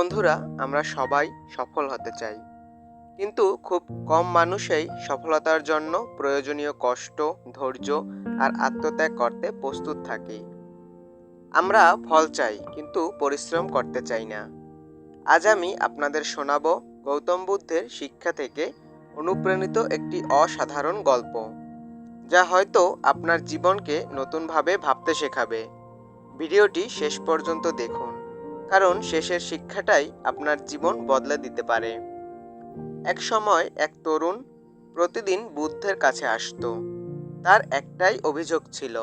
বন্ধুরা, আমরা সবাই সফল হতে চাই, কিন্তু খুব কম মানুষই সফলতার জন্য প্রয়োজনীয় কষ্ট, ধৈর্য আর আত্মত্যাগ করতে প্রস্তুত থাকি। আমরা ফল চাই, কিন্তু পরিশ্রম করতে চাই না। আজ আমি আপনাদের শোনাবো গৌতম বুদ্ধের শিক্ষা থেকে অনুপ্রাণিত একটি অসাধারণ গল্প, যা হয়তো আপনার জীবনকে নতুনভাবে ভাবতে শেখাবে। ভিডিওটি শেষ পর্যন্ত দেখুন, কারণ শেষের শিক্ষাটাই আপনার জীবন বদলে দিতে পারে। এক সময় এক তরুণ প্রতিদিন বুদ্ধের কাছে আসতো। তার একটাই অভিযোগ ছিল।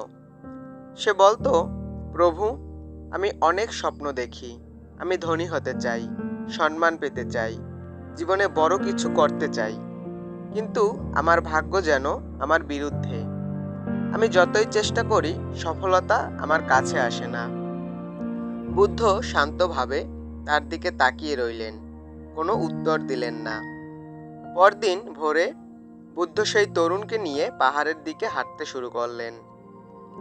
সে বলতো, প্রভু, আমি অনেক স্বপ্ন দেখি। আমি ধনী হতে চাই, সম্মান পেতে চাই, জীবনে বড় কিছু করতে চাই, কিন্তু আমার ভাগ্য যেন আমার বিরুদ্ধে। আমি যতই চেষ্টা করি, সফলতা আমার কাছে আসে না। বুদ্ধ শান্তভাবে তার দিকে তাকিয়ে রইলেন, কোনো উত্তর দিলেন না। পরদিন ভোরে বুদ্ধ সেই তরুণকে নিয়ে পাহাড়ের দিকে হাঁটতে শুরু করলেন।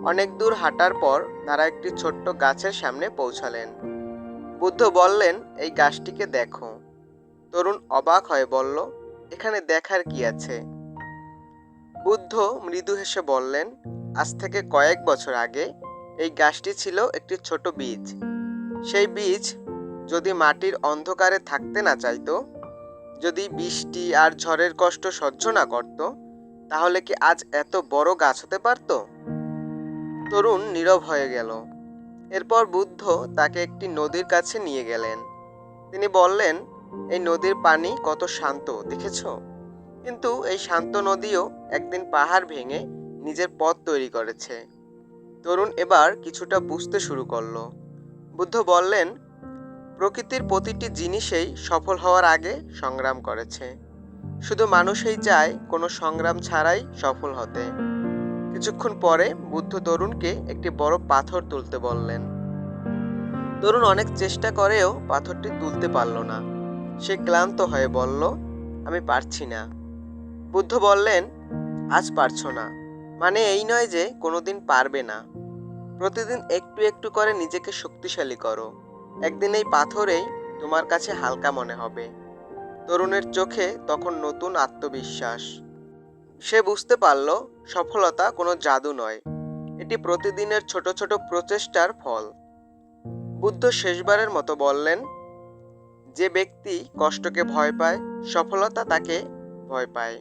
অনেক দূর হাঁটার পর তারা একটি ছোট্ট গাছের সামনে পৌঁছালেন। বুদ্ধ বললেন, এই গাছটিকে দেখো। তরুণ অবাক হয়ে বলল, এখানে দেখার কি আছে? বুদ্ধ মৃদু হেসে বললেন, আজ থেকে কয়েক বছর আগে এই গাছটি ছিল একটি ছোট বীজ। সেই বীজ যদি মাটির অন্ধকারে থাকতে না চাইতো, যদি বৃষ্টি আর ঝড়ের কষ্ট সহ্য না করত, তাহলে কি আজ এত বড় গাছ হতে পারত? তরুণ নীরব হয়ে গেল। এরপর বুদ্ধ তাকে একটি নদীর কাছে নিয়ে গেলেন। তিনি বললেন, এই নদীর পানি কত শান্ত দেখেছ? কিন্তু এই শান্ত নদীও একদিন পাহাড় ভেঙে নিজের পথ তৈরি করেছে। তরুণ এবার কিছুটা বুঝতে শুরু করলো। বুদ্ধ বললেন, প্রকৃতির প্রতিটি জিনিসেই সফল হওয়ার আগে সংগ্রাম করেছে। শুধু মানুষই চায় কোনো সংগ্রাম ছাড়াই সফল হতে। কিছুক্ষণ পরে বুদ্ধ তরুণকে একটি বড় পাথর তুলতে বললেন। তরুণ অনেক চেষ্টা করেও পাথরটি তুলতে পারল না। সে ক্লান্ত হয়ে বলল, আমি পারছি না। বুদ্ধ বললেন, আজ পারছো না মানে এই নয় যে কোনোদিন পারবে না। প্রতিদিন একটু একটু করে নিজেকে শক্তিশালী করো। একদিন এই পাথরেই তোমার কাছে হালকা মনে হবে। তরুণের চোখে তখন নতুন আত্মবিশ্বাস। সে বুঝতে পারল, সফলতা কোনো জাদু নয়, এটি প্রতিদিনের ছোট ছোট প্রচেষ্টার ফল। বুদ্ধ শেষবারের মতো বললেন, যে ব্যক্তি কষ্টকে ভয় পায়, সফলতা তাকে ভয় পায়।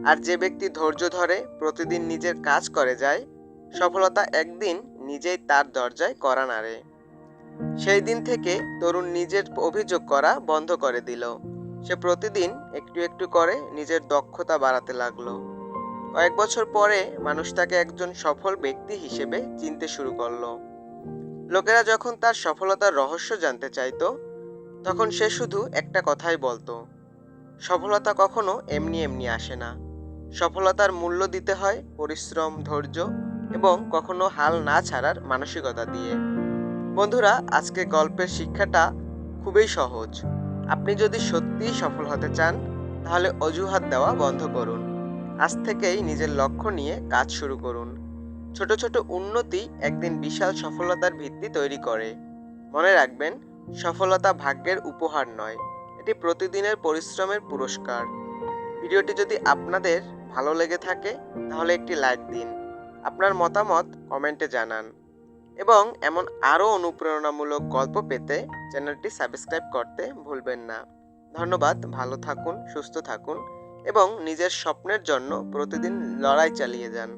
আর যে ব্যক্তি ধৈর্য ধরে প্রতিদিন নিজের কাজ করে যায়, সফলতা একদিন নিজেই তার দরজায় কড়া নাড়ে। সেই দিন থেকে তরুণ নিজের অভিযোগ করা বন্ধ করে দিল। সে প্রতিদিন একটু একটু করে নিজের দক্ষতা বাড়াতে লাগলো। কয়েক বছর পরে মানুষ তাকে একজন সফল ব্যক্তি হিসেবে চিনতে শুরু করলো। লোকেরা যখন তার সফলতার রহস্য জানতে চাইতো, তখন সে শুধু একটা কথাই বলতো, সফলতা কখনো এমনি এমনি আসে না। সফলতার মূল্য দিতে হয় পরিশ্রম, ধৈর্য এবং কখনো হাল না ছাড়ার মানসিকতা দিয়ে। বন্ধুরা, আজকে গল্পের শিক্ষাটা খুবই সহজ। আপনি যদি সত্যিই সফল হতে চান, তাহলে অজুহাত দেওয়া বন্ধ করুন। আজ থেকেই নিজের লক্ষ্য নিয়ে কাজ শুরু করুন। ছোট ছোট উন্নতি একদিন বিশাল সফলতার ভিত্তি তৈরি করে। মনে রাখবেন, সফলতা ভাগ্যের উপহার নয়, এটি প্রতিদিনের পরিশ্রমের পুরস্কার। ভিডিওটি যদি আপনাদের ভালো লেগে থাকে, তাহলে একটি লাইক দিন। আপনার মতামত কমেন্টে জানান এবং এমন আরও অনুপ্রেরণামূলক গল্প পেতে চ্যানেলটি সাবস্ক্রাইব করতে ভুলবেন না। ধন্যবাদ। ভালো থাকুন, সুস্থ থাকুন এবং নিজের স্বপ্নের জন্য প্রতিদিন লড়াই চালিয়ে যান।